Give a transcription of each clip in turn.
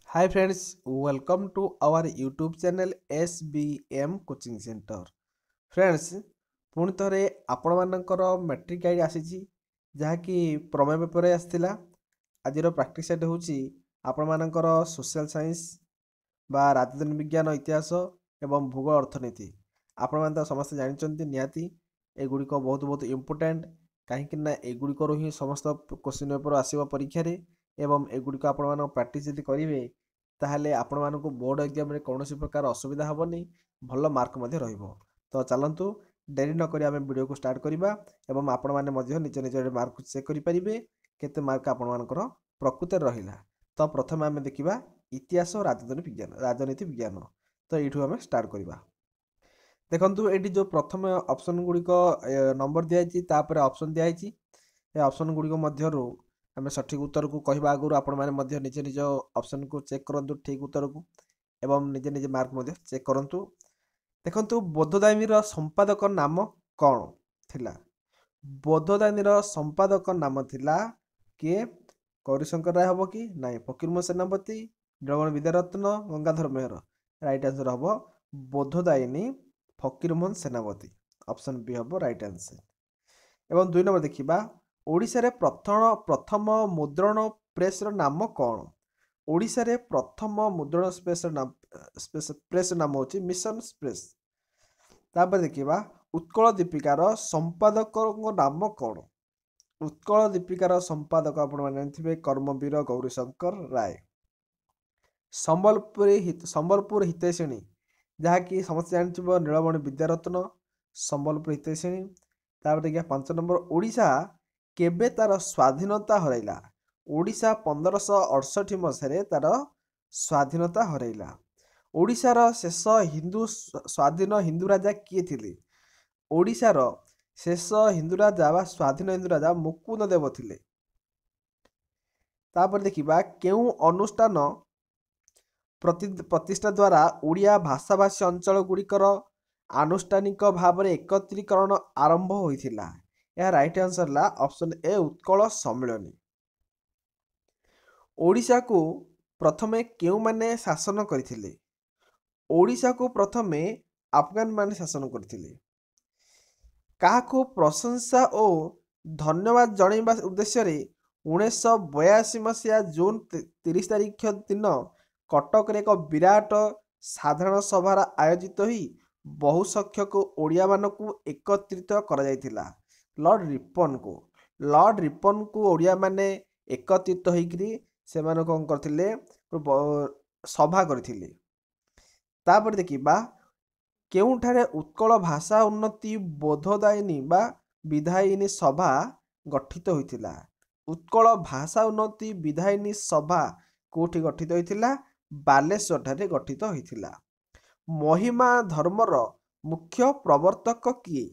Hi friends, welcome to our YouTube channel SBM Coaching Center. Friends, ପୁଣି ଥରେ ଆପଣମାନଙ୍କର matric guide ଆସିଛି ଯାହାକି ପ୍ରମେୟ ପେପରରେ ଆସିଥିଲା। ଆଜିର ପ୍ରାକ୍ଟିସ୍ ସେଟ୍ ହେଉଛି ଆପଣମାନଙ୍କର ସୋସିଆଲ ସାଇନ୍ସ ବା ରାଜନୀତି ବିଜ୍ଞାନ ଇତିହାସ ଏବଂ ଭୂଗୋଳ ଅର୍ଥନୀତି। ଆପଣମାନେ ତ ସମସ୍ତେ ଜାଣିଛନ୍ତି ନିହାତି ଏଗୁଡ଼ିକ ବହୁତ ଇମ୍ପୋର୍ଟାଣ୍ଟ, କାହିଁକି ନା ଏଗୁଡ଼ିକରୁ ହିଁ ସମସ୍ତ କ୍ୱେଶ୍ଚିନ୍ ପେପର ଆସିବ ପରୀକ୍ଷାରେ ଏବଂ ଏଗୁଡ଼ିକ ଆପଣମାନଙ୍କ ପ୍ରାକ୍ଟିସ୍ ଯଦି କରିବେ ତାହେଲେ ଆପଣମାନଙ୍କୁ ବୋର୍ଡ଼ ଏକ୍ଜାମରେ କୌଣସି ପ୍ରକାର ଅସୁବିଧା ହେବନି, ଭଲ ମାର୍କ ମଧ୍ୟ ରହିବ। ତ ଚାଲନ୍ତୁ ଡେରି ନକରି ଆମେ ଭିଡ଼ିଓକୁ ଷ୍ଟାର୍ଟ କରିବା ଏବଂ ଆପଣମାନେ ମଧ୍ୟ ନିଜ ମାର୍କ ଚେକ୍ କରିପାରିବେ କେତେ ମାର୍କ ଆପଣମାନଙ୍କର ପ୍ରକୃତରେ ରହିଲା। ତ ପ୍ରଥମେ ଆମେ ଦେଖିବା ଇତିହାସ ରାଜନୀତି ବିଜ୍ଞାନ। ତ ଏଇଠୁ ଆମେ ଷ୍ଟାର୍ଟ କରିବା। ଦେଖନ୍ତୁ ଏଇଠି ଯେଉଁ ପ୍ରଥମେ ଅପସନ୍ ଗୁଡ଼ିକ ନମ୍ବର ଦିଆଯାଇଛି ତାପରେ ଅପସନ୍ ଦିଆଯାଇଛି। ଏ ଅପସନ୍ ଗୁଡ଼ିକ ମଧ୍ୟରୁ ଆମେ ସଠିକ୍ ଉତ୍ତରକୁ କହିବା ଆଗରୁ ଆପଣମାନେ ମଧ୍ୟ ନିଜ ଅପସନ୍କୁ ଚେକ୍ କରନ୍ତୁ ଠିକ୍ ଉତ୍ତରକୁ ଏବଂ ନିଜେ ମାର୍କ ମଧ୍ୟ ଚେକ୍ କରନ୍ତୁ। ଦେଖନ୍ତୁ ବୋଧଦାୟୀର ସମ୍ପାଦକ ନାମ କ'ଣ ଥିଲା? ବୋଧଦାୟୀର ସମ୍ପାଦକ ନାମ ଥିଲା କିଏ? ଗୌରୀଶଙ୍କର ରାୟ ହେବ କି? ନାଇଁ, ଫକୀରମୋହନ ସେନାପତି, ନୀଳମଣି ବିଦ୍ୟାରତ୍ନ, ଗଙ୍ଗାଧର ମେହେର। ରାଇଟ୍ ଆନ୍ସର ହେବ ବୋଧଦାୟିନୀ ଫକୀରମୋହନ ସେନାପତି। ଅପସନ୍ ବି ହେବ ରାଇଟ୍ ଆନ୍ସର। ଏବଂ 2 ନମ୍ବର ଦେଖିବା ଓଡ଼ିଶାରେ ପ୍ରଥମ ମୁଦ୍ରଣ ପ୍ରେସ୍ର ନାମ କ'ଣ? ଓଡ଼ିଶାରେ ପ୍ରଥମ ମୁଦ୍ରଣ ପ୍ରେସ୍ର ନାମ ହେଉଛି ମିଶନ ପ୍ରେସ୍। ତାପରେ ଦେଖିବା ଉତ୍କଳ ଦୀପିକାର ସମ୍ପାଦକଙ୍କ ନାମ କ'ଣ? ଉତ୍କଳ ଦୀପିକାର ସମ୍ପାଦକ ଆପଣମାନେ ଜାଣିଥିବେ କର୍ମବୀର ଗୌରୀଶଙ୍କର ରାୟ। ସମ୍ବଲପୁର ହିତୈଷିଣୀ ଯାହାକି ସମସ୍ତେ ଜାଣିଥିବ ନୀଳମଣି ବିଦ୍ୟାରତ୍ନ, ସମ୍ବଲପୁର ହିତୈଷିଣୀ। ତାପରେ ଦେଖିବା 5 ନମ୍ବର ଓଡ଼ିଶା କେବେ ତାର ସ୍ୱାଧୀନତା ହରାଇଲା? ଓଡ଼ିଶା 1568 ମସିହାରେ ତାର ସ୍ୱାଧୀନତା ହରାଇଲା। ଓଡ଼ିଶାର ଶେଷ ସ୍ୱାଧୀନ ହିନ୍ଦୁ ରାଜା କିଏ ଥିଲେ? ଓଡ଼ିଶାର ଶେଷ ହିନ୍ଦୁ ରାଜା ବା ସ୍ୱାଧୀନ ହିନ୍ଦୁ ରାଜା ମୁକୁନ୍ଦ ଦେବ ଥିଲେ। ତାପରେ ଦେଖିବା କେଉଁ ଅନୁଷ୍ଠାନ ପ୍ରତିଷ୍ଠା ଦ୍ୱାରା ଓଡ଼ିଆ ଭାଷାଭାଷୀ ଅଞ୍ଚଳ ଗୁଡ଼ିକର ଆନୁଷ୍ଠାନିକ ଭାବରେ ଏକତ୍ରୀକରଣ ଆରମ୍ଭ ହୋଇଥିଲା? ଏହା ରାଇଟ୍ ଆନ୍ସର ହେଲା ଅପସନ୍ ଏ ଉତ୍କଳ ସମ୍ମିଳନୀ। ଓଡ଼ିଶାକୁ ପ୍ରଥମେ କେଉଁମାନେ ଶାସନ କରିଥିଲେ? ଓଡ଼ିଶାକୁ ପ୍ରଥମେ ଆଫଗାନମାନେ ଶାସନ କରିଥିଲେ। କାହାକୁ ପ୍ରଶଂସା ଓ ଧନ୍ୟବାଦ ଜଣାଇବା ଉଦ୍ଦେଶ୍ୟରେ 1982 ମସିହା ଜୁନ 30 ତାରିଖ ଦିନ କଟକରେ ଏକ ବିରାଟ ସାଧାରଣ ସଭାର ଆୟୋଜିତ ହୋଇ ବହୁ ସଂଖ୍ୟକ ଓଡ଼ିଆମାନଙ୍କୁ ଏକତ୍ରିତ କରାଯାଇଥିଲା। ଲର୍ଡ ରିପନଙ୍କୁ ଓଡ଼ିଆମାନେ ଏକତ୍ରିତ ହୋଇକରି ସେମାନେ କ'ଣ କରିଥିଲେ? ସଭା କରିଥିଲେ। ତାପରେ ଦେଖିବା କେଉଁଠାରେ ଉତ୍କଳ ଭାଷା ଉନ୍ନତି ବୋଧଦାୟିନୀ ବା ବିଧାୟିନୀ ସଭା ଗଠିତ ହୋଇଥିଲା? ଉତ୍କଳ ଭାଷା ଉନ୍ନତି ବିଧାୟିନୀ ସଭା କେଉଁଠି ଗଠିତ ହୋଇଥିଲା? ବାଲେଶ୍ୱରଠାରେ ଗଠିତ ହୋଇଥିଲା। ମହିମା ଧର୍ମର ମୁଖ୍ୟ ପ୍ରବର୍ତ୍ତକ କିଏ?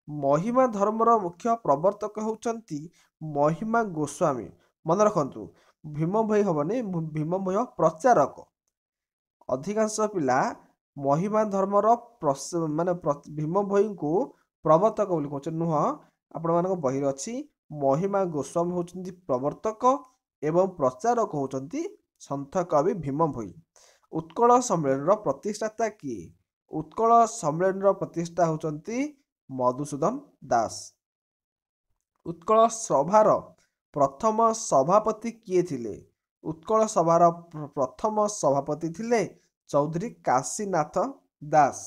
ମହିମା ଧର୍ମର ମୁଖ୍ୟ ପ୍ରବର୍ତ୍ତକ ହେଉଛନ୍ତି ମହିମା ଗୋସ୍ୱାମୀ। ମନେ ରଖନ୍ତୁ, ଭୀମ ଭୋଇ ହେବନି, ଭୀମ ଭୋଇ ପ୍ରଚାରକ। ଅଧିକାଂଶ ପିଲା ମହିମା ଧର୍ମର ଭୀମ ଭୋଇଙ୍କୁ ପ୍ରବର୍ତ୍ତକ ବୋଲି କହୁଛନ୍ତି, ନୁହଁ। ଆପଣମାନଙ୍କ ବହିରେ ଅଛି ମହିମା ଗୋସ୍ୱାମୀ ହେଉଛନ୍ତି ପ୍ରବର୍ତ୍ତକ ଏବଂ ପ୍ରଚାରକ ହେଉଛନ୍ତି ସନ୍ଥ କବି ଭୀମ ଭୋଇ। ଉତ୍କଳ ସମ୍ମିଳନୀର ପ୍ରତିଷ୍ଠାତା କିଏ? ଉତ୍କଳ ସମ୍ମିଳନୀର ପ୍ରତିଷ୍ଠା ହେଉଛନ୍ତି ମଧୁସୂଦନ ଦାସ। ଉତ୍କଳ ସଭାର ପ୍ରଥମ ସଭାପତି କିଏ ଥିଲେ? ଉତ୍କଳ ସଭାର ପ୍ରଥମ ସଭାପତି ଥିଲେ ଚୌଧୁରୀ କାଶୀନାଥ ଦାସ।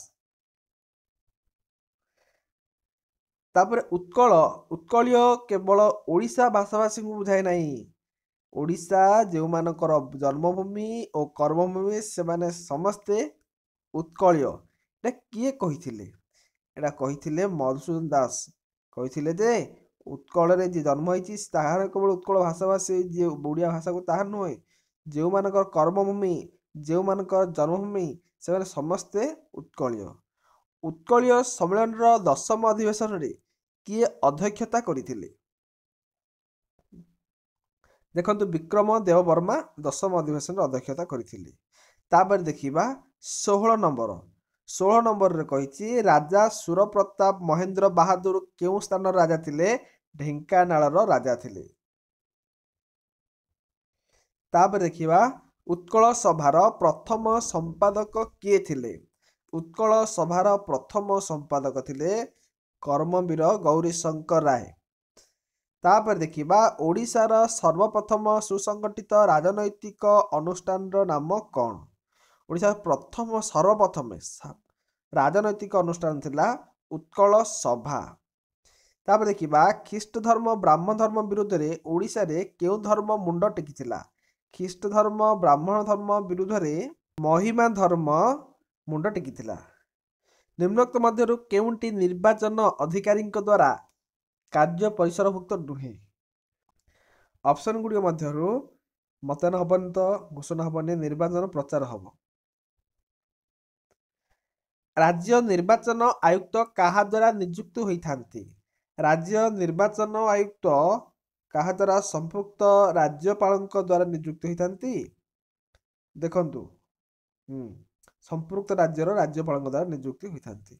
ତାପରେ ଉତ୍କଳୀୟ କେବଳ ଓଡ଼ିଶା ଭାଷାଭାଷୀଙ୍କୁ ବୁଝାଏ ନାହିଁ। ଓଡ଼ିଶା ଯେଉଁମାନଙ୍କର ଜନ୍ମଭୂମି ଓ କର୍ମଭୂମି ସେମାନେ ସମସ୍ତେ ଉତ୍କଳୀୟ। ଏଟା କିଏ କହିଥିଲେ? ଏଟା କହିଥିଲେ ମଧୁସୂଦନ ଦାସ। କହିଥିଲେ ଯେ ଉତ୍କଳରେ ଯିଏ ଜନ୍ମ ହେଇଛି ତାହାର କେବଳ ଉତ୍କଳ ଭାଷାଭାଷୀ ଯିଏ ଓଡ଼ିଆ ଭାଷାକୁ ତାହା ନୁହେଁ, ଯେଉଁମାନଙ୍କର କର୍ମଭୂମି ଯେଉଁମାନଙ୍କର ଜନ୍ମଭୂମି ସେମାନେ ସମସ୍ତେ ଉତ୍କଳୀୟ। ଉତ୍କଳୀୟ ସମ୍ମିଳନୀର 10ମ ଅଧିବେଶନରେ କିଏ ଅଧ୍ୟକ୍ଷତା କରିଥିଲେ? ଦେଖନ୍ତୁ ବିକ୍ରମ ଦେବବର୍ମା 10ମ ଅଧିବେଶନରେ ଅଧ୍ୟକ୍ଷତା କରିଥିଲେ। ତାପରେ ଦେଖିବା 16 ନମ୍ବରରେ କହିଛି ରାଜା ସୁରପ୍ରତାପ ମହେନ୍ଦ୍ର ବାହାଦୁର କେଉଁ ସ୍ଥାନର ରାଜା ଥିଲେ? ଢେଙ୍କାନାଳର ରାଜା ଥିଲେ। ତାପରେ ଦେଖିବା ଉତ୍କଳ ସଭାର ପ୍ରଥମ ସମ୍ପାଦକ କିଏ ଥିଲେ? ଉତ୍କଳ ସଭାର ପ୍ରଥମ ସମ୍ପାଦକ ଥିଲେ କର୍ମବୀର ଗୌରୀଶଙ୍କର ରାୟ। ତାପରେ ଦେଖିବା ଓଡ଼ିଶାର ସର୍ବପ୍ରଥମ ସୁସଂଗଠିତ ରାଜନୈତିକ ଅନୁଷ୍ଠାନର ନାମ କ'ଣ? ଓଡ଼ିଶାର ସର୍ବପ୍ରଥମେ ରାଜନୈତିକ ଅନୁଷ୍ଠାନ ଥିଲା ଉତ୍କଳ ସଭା। ତାପରେ ଦେଖିବା ଖ୍ରୀଷ୍ଟ ଧର୍ମ ବ୍ରାହ୍ମଣ ଧର୍ମ ବିରୁଦ୍ଧରେ ଓଡ଼ିଶାରେ କେଉଁ ଧର୍ମ ମୁଣ୍ଡ ଟେକିଥିଲା? ଖ୍ରୀଷ୍ଟ ଧର୍ମ ବ୍ରାହ୍ମଣ ଧର୍ମ ବିରୁଦ୍ଧରେ ମହିମା ଧର୍ମ ମୁଣ୍ଡ ଟେକିଥିଲା। ନିମ୍ନୋକ୍ତ ମଧ୍ୟରୁ କେଉଁଟି ନିର୍ବାଚନ ଅଧିକାରୀଙ୍କ ଦ୍ୱାରା କାର୍ଯ୍ୟ ପରିସରଭୁକ୍ତ ନୁହେଁ? ଅପସନ୍ ଗୁଡ଼ିକ ମଧ୍ୟରୁ ମତଦାନ ହବନି ତ ଘୋଷଣା ହବନି, ନିର୍ବାଚନ ପ୍ରଚାର ହବ। ରାଜ୍ୟ ନିର୍ବାଚନ ଆୟୁକ୍ତ କାହା ଦ୍ୱାରା ନିଯୁକ୍ତ ହୋଇଥାନ୍ତି? ରାଜ୍ୟ ନିର୍ବାଚନ ଆୟୁକ୍ତ କାହା ଦ୍ୱାରା ସମ୍ପୃକ୍ତ ରାଜ୍ୟପାଳଙ୍କ ଦ୍ୱାରା ନିଯୁକ୍ତ ହୋଇଥାନ୍ତି? ଦେଖନ୍ତୁ ସମ୍ପୃକ୍ତ ରାଜ୍ୟର ରାଜ୍ୟପାଳଙ୍କ ଦ୍ୱାରା ନିଯୁକ୍ତି ହୋଇଥାନ୍ତି।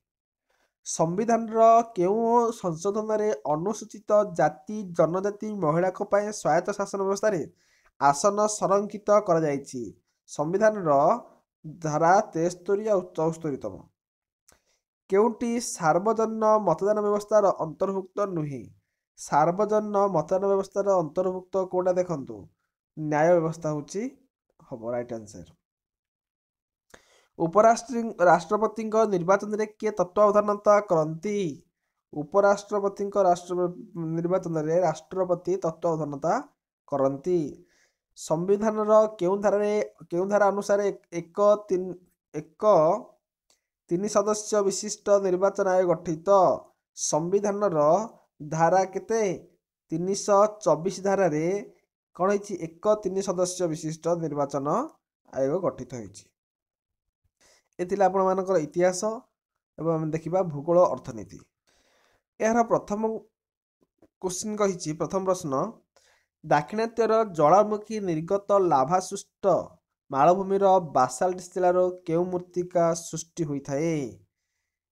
ସମ୍ବିଧାନର କେଉଁ ସଂଶୋଧନରେ ଅନୁସୂଚିତ ଜାତି ଜନଜାତି ମହିଳାଙ୍କ ପାଇଁ ସ୍ୱାୟତ୍ତ ଶାସନ ବ୍ୟବସ୍ଥାରେ ଆସନ ସଂରକ୍ଷିତ କରାଯାଇଛି? ସମ୍ବିଧାନର ଧାରା 73 ଆଉ 74ତମ। କେଉଁଟି ସାର୍ବଜନୀନ ମତଦାନ ବ୍ୟବସ୍ଥାର ଅନ୍ତର୍ଭୁକ୍ତ ନୁହେଁ? ସାର୍ବଜନୀନ ମତଦାନ ବ୍ୟବସ୍ଥାର ଅନ୍ତର୍ଭୁକ୍ତ କୋଉଟା ଦେଖନ୍ତୁ, ନ୍ୟାୟ ବ୍ୟବସ୍ଥା ହେଉଛି ହବ ରାଇଟ୍ ଆନ୍ସର। ଉପରାଷ୍ଟ୍ରପତିଙ୍କ ନିର୍ବାଚନରେ କିଏ ତତ୍ତ୍ୱାବଧାନତା କରନ୍ତି? ଉପରାଷ୍ଟ୍ରପତିଙ୍କ ନିର୍ବାଚନରେ ରାଷ୍ଟ୍ରପତି ତତ୍ତ୍ୱାବଧାନତା କରନ୍ତି। ସମ୍ବିଧାନର କେଉଁ ଧାରା ଅନୁସାରେ ଏକ ତିନି ସଦସ୍ୟ ବିଶିଷ୍ଟ ନିର୍ବାଚନ ଆୟୋଗ ଗଠିତ? ସମ୍ବିଧାନର ଧାରା କେତେ? 324 ଧାରାରେ କ'ଣ ହେଇଛି? ଏକ 3 ସଦସ୍ୟ ବିଶିଷ୍ଟ ନିର୍ବାଚନ ଆୟୋଗ ଗଠିତ ହୋଇଛି। ଏ ଥିଲା ଆପଣମାନଙ୍କର ଇତିହାସ ଏବଂ ଆମେ ଦେଖିବା ଭୂଗୋଳ ଅର୍ଥନୀତି। ଏହାର ପ୍ରଥମ କ୍ୱେଶ୍ଚିନ୍ କହିଛି, ପ୍ରଥମ ପ୍ରଶ୍ନ, ଦାକ୍ଷିଣାତ୍ୟର ଜ୍ୱାଳାମୁଖୀ ନିର୍ଗତ ଲାଭାସୃଷ୍ଟ ମାଳଭୂମିର ବାସାଲ୍ଟ ଶିଳାରୁ କେଉଁ ମୃତ୍ତିକା ସୃଷ୍ଟି ହୋଇଥାଏ?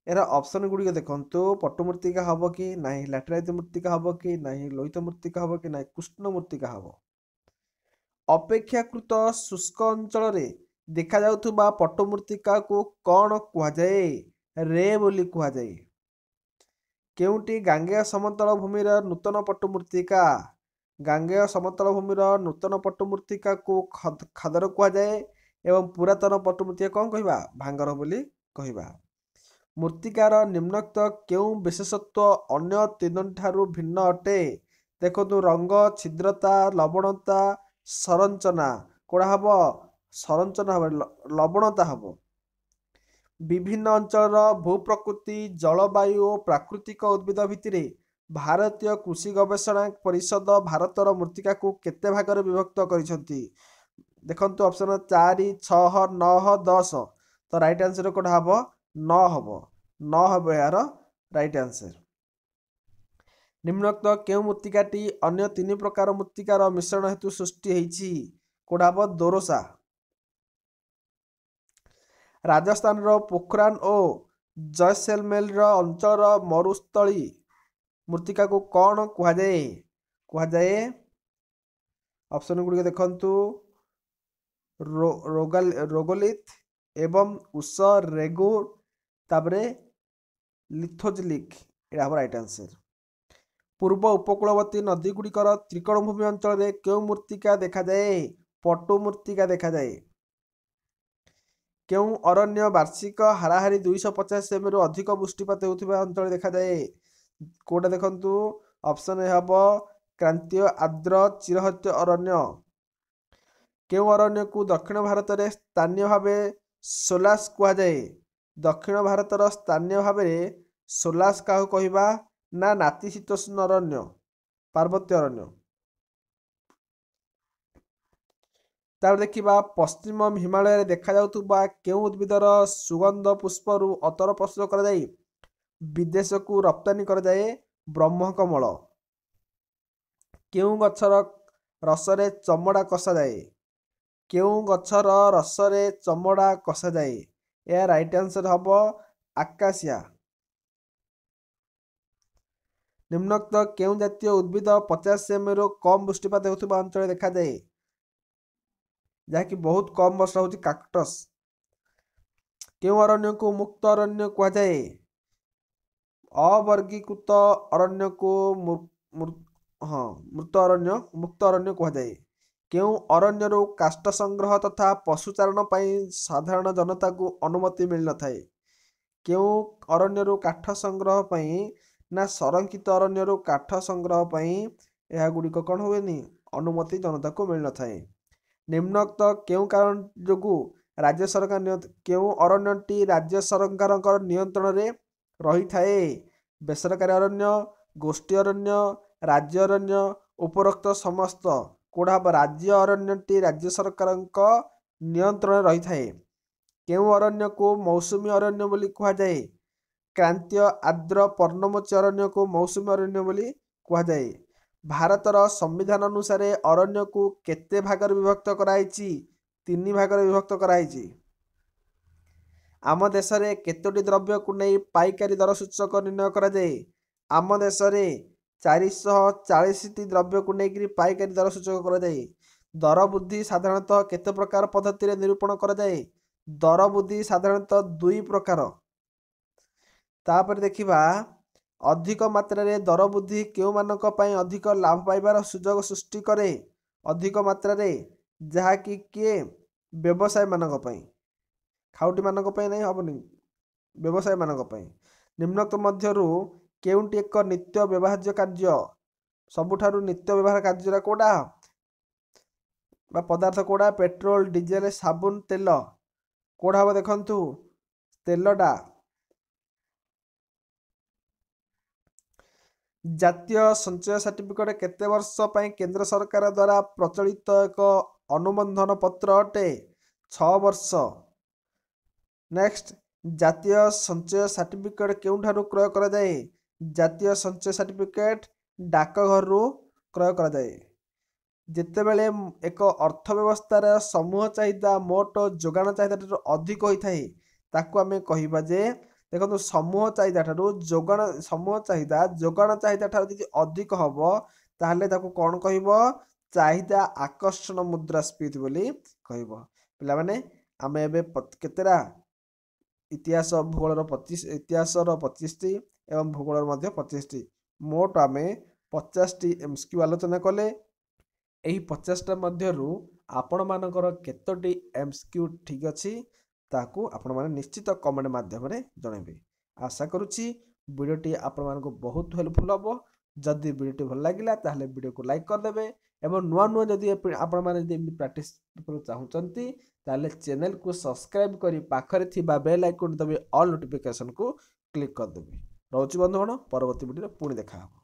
ଏହାର ଅପସନ୍ ଗୁଡ଼ିକ ଦେଖନ୍ତୁ, ପଟୁ ମୃତ୍ତିକା ହବ କି ନାହିଁ, ଲ୍ୟାଟରାଇଟ୍ ମୃତ୍ତିକା ହବ କି ନାହିଁ, ଲୋହିତ ମୃତ୍ତିକା ହବ କି ନାହିଁ, କୃଷ୍ଣ ମୃତ୍ତିକା ହବ। ଅପେକ୍ଷାକୃତ ଶୁଷ୍କ ଅଞ୍ଚଳରେ ଦେଖାଯାଉଥିବା ପଟୁ ମୃତ୍ତିକାକୁ କ'ଣ କୁହାଯାଏ? ରେ ବୋଲି କୁହାଯାଏ। କେଉଁଟି ଗାଙ୍ଗେୟ ସମତଳ ଭୂମିର ନୂତନ ପଟୁ ମୃତ୍ତିକା? ଗାଙ୍ଗେୟ ସମତଳ ଭୂମିର ନୂତନ ପଟୁ ମୃତ୍ତିକାକୁ ଖାଦର କୁହାଯାଏ ଏବଂ ପୁରାତନ ପଟୁ ମୃତ୍ତିକା କ'ଣ କହିବା? ଭାଙ୍ଗର ବୋଲି କହିବା। ମୃତ୍ତିକାର ନିମ୍ନୋକ୍ତ କେଉଁ ବିଶେଷତ୍ୱ ଅନ୍ୟ ତିନୋଟି ଠାରୁ ଭିନ୍ନ ଅଟେ? ଦେଖନ୍ତୁ, ରଙ୍ଗ, ଛିଦ୍ରତା, ଲବଣତା, ସଂରଚନା। କୋଉଟା ହବ? ସଂରଚନା ହବ, ଲବଣତା ହବ। ବିଭିନ୍ନ ଅଞ୍ଚଳର ଭୂପ୍ରକୃତି, ଜଳବାୟୁ ଓ ପ୍ରାକୃତିକ ଉଦ୍ଭିଦ ଭିତ୍ତିରେ ଭାରତୀୟ କୃଷି ଗବେଷଣା ପରିଷଦ ଭାରତର ମୃତ୍ତିକାକୁ କେତେ ଭାଗରେ ବିଭକ୍ତ କରିଛନ୍ତି? ଦେଖନ୍ତୁ ଅପସନ୍ 4, 6, 9, 10। ତ ରାଇଟ୍ ଆନ୍ସର କୋଉଟା ହବ? 9 ହବ। 9 ହବ ଏହାର ରାଇଟ୍ ଆନ୍ସର। ନିମ୍ନୋକ୍ତ କେଉଁ ମୃତ୍ତିକାଟି ଅନ୍ୟ 3 ପ୍ରକାର ମୃତ୍ତିକାର ମିଶ୍ରଣ ହେତୁ ସୃଷ୍ଟି ହେଇଛି? କୋଉଟା ହବ? ଦୋରସା। ରାଜସ୍ଥାନର ପୋଖରାନ ଓ ଜୈସଲମେର ଅଞ୍ଚଳର ମରୁସ୍ଥଳୀ ମୃତ୍ତିକାକୁ କ'ଣ କୁହାଯାଏ? କୁହାଯାଏ, ଅପସନ୍ ଗୁଡ଼ିକ ଦେଖନ୍ତୁ, ରୋଗୋଲିଥ ଏବଂ ଉଷ ରେଗୁ, ତାପରେ ଲିଥୋଜଲିକ୍। ଏଇଟା ହବ ରାଇଟ୍ ଆନ୍ସର। ପୂର୍ବ ଉପକୂଳବର୍ତ୍ତୀ ନଦୀ ଗୁଡ଼ିକର ତ୍ରିକୋଣଭୂମି ଅଞ୍ଚଳରେ କେଉଁ ମୃତ୍ତିକା ଦେଖାଯାଏ? ପଟୁ ମୃତ୍ତିକା ଦେଖାଯାଏ। କେଉଁ ଅରଣ୍ୟ ବାର୍ଷିକ ହାରାହାରି 250 ସେମିରୁ ଅଧିକ ବୃଷ୍ଟିପାତ ହେଉଥିବା ଅଞ୍ଚଳରେ ଦେଖାଯାଏ? କୋଉଟା ଦେଖନ୍ତୁ, ଅପସନ୍ ହବ କ୍ରାନ୍ତୀୟ ଆର୍ଦ୍ର ଚିରହରିତ ଅରଣ୍ୟ। କେଉଁ ଅରଣ୍ୟକୁ ଦକ୍ଷିଣ ଭାରତରେ ସ୍ଥାନୀୟ ଭାବେ ସୋଲାସ୍ କୁହାଯାଏ? ଦକ୍ଷିଣ ଭାରତର ସ୍ଥାନୀୟ ଭାବରେ ସୋଲାସ୍ କାହାକୁ କହିବା? ନା ନାତିଶୀତୋଷ୍ଣ ଅରଣ୍ୟ, ପାର୍ବତ୍ୟ ଅରଣ୍ୟ। ତାପରେ ଦେଖିବା ପଶ୍ଚିମ ହିମାଳୟରେ ଦେଖାଯାଉଥିବା କେଉଁ ଉଦ୍ଭିଦର ସୁଗନ୍ଧ ପୁଷ୍ପରୁ ଅତର ପ୍ରସ୍ତୁତ କରାଯାଇ ବିଦେଶକୁ ରପ୍ତାନି କରାଯାଏ? ବ୍ରହ୍ମକମଳ। କେଉଁ ଗଛର ରସରେ ଚମଡ଼ା କଷାଯାଏ? କେଉଁ ଗଛର ରସରେ ଚମଡ଼ା କଷାଯାଏ? ଏହା ରାଇଟ୍ ଆନ୍ସର ହବ ଆକାଶିଆ। ନିମ୍ନୋକ୍ତ କେଉଁ ଜାତୀୟ ଉଦ୍ଭିଦ 50 ସେମିରୁ କମ୍ ବୃଷ୍ଟିପାତ ହେଉଥିବା ଅଞ୍ଚଳରେ ଦେଖାଯାଏ? जहाँकि बहुत कम वर्षा होची काक्टस। केउं अरण्य को मुक्त अरण्य कहा जाए? अवर्गीकृत अरण्य को मृत अरण्य मुक्त अरण्य कहा जाए। केउं अरण्यरू काष्ठ संग्रह तथा पशुचारण ପାଇଁ साधारण जनता को अनुमति मिल न थाए? केउं अरण्यरू काठ संग्रह ପାଇଁ ना संरक्षित अरण्यरू काठ संग्रह ପାଇଁ ଏହା गुड़िक कौन हुएनि अनुमति जनता को मिल न थाए? निम्नोक्त केउं कारण जोगु राज्य सरकार केउं अरण्यटी राज्य सरकारଙ୍କର नियंत्रणରେ ରହିଥାଏ? बेसरकारी अरण्य, गोष्ठी अरण्य, राज्य अरण्य, उपरोक्त समस्त कोड़ा राज्य अरण्यटी राज्य सरकारଙ୍କ नियंत्रण रही थाए। केउं अरण्य को मौसुमी अरण्य बोली कहा जाए? क्रांतीय आर्द्र पर्णमोची अरण्य को मौसुमी अरण्य बोली कहा जाए। भारतर संविधान अनुसार अरण्य को केते भागरे विभक्त कराइछि? 3 भागरे विभक्त कराइछि। आम देश में केतोटी द्रव्य को नहीं पाइकारी दर सूचक निर्णय करा जाए? आम देश में 440टी द्रव्य को लेकर पाइकारी दर सूचक करा जाए। दर वृद्धि साधारणतः केते प्रकार पद्धति रे निरूपण करा जाए? दर वृद्धि साधारणतः 2 प्रकार। तापर देखिबा अधिक मात्रा रे दर वृद्धि केउ मानक पई अधिक लाभ पाइबार सुजोग सृष्टि करे? अधिक मात्रा रे जहा कि के व्यवसाय मानक पई, खाउटी मानक पई नहीं हबनी, व्यवसाय मानक पई। निम्नोक्त मध्यरु केउंटी एक नित्य व्यवहार्य कार्य? सबुठारु नित्य व्यवहार कार्य कोडा बा पदार्थ कोडा? पेट्रोल, डीजेल, साबुन, तेल। कोडा हम देखंतु तेलडा। जातीय संचय सर्टिफिकेट केते वर्ष पई केंद्र सरकार द्वारा प्रचलित एक अनुबंधन पत्र अटे? 6 वर्ष। नेक्स्ट, जातीय संचय सर्टिफिकेट केउंठारु क्रय करा जाए? जातीय संचय सर्टिफिकेट डाकघर रु क्रय करा जाए। जेतेबेले एक अर्थव्यवस्थार समूह चाहिदा मोट जोगाण चाहिदा ठारू अधिक होई थाए ताकू आमे कहिबा जे देखो समूह चाहिदा ठारू जोगाण चाहिदा ठारू यदि अधिक हबो ताहले ताकू कोन कहिबो? चाहिदा आकर्षण मुद्रास्फीति बोली कहिबो। पिला माने आमे एबे केतेरा इतिहास भूगोलर 25 इतिहासर 25टी एवं भूगोलर मध्य 25टी मोट आमे 50टी एमसीक्यू आलोचना कले। एही 50टा मध्यरु आपण मानकर केतोटी एमसीक्यू ठीक अछि ताकू आपण माने निश्चित कमेंट माध्यम रे जणेबे। आशा करूछि वीडियोटी आपण मानको बहुत हेल्पफुल हबो। जदि वीडियोटी भल लागिला ताहले वीडियो को लाइक कर देबे एवं नुआ जदि आपण माने जेमि प्रैक्टिस चाहूचंती ताहले चैनल को सब्सक्राइब करी पाखरे थिबा बेल आइकन दबे ऑल नोटिफिकेशन को क्लिक कर देबे। रहउछि बंधुगण, परवर्ती वीडियो पुणी देखा हबो।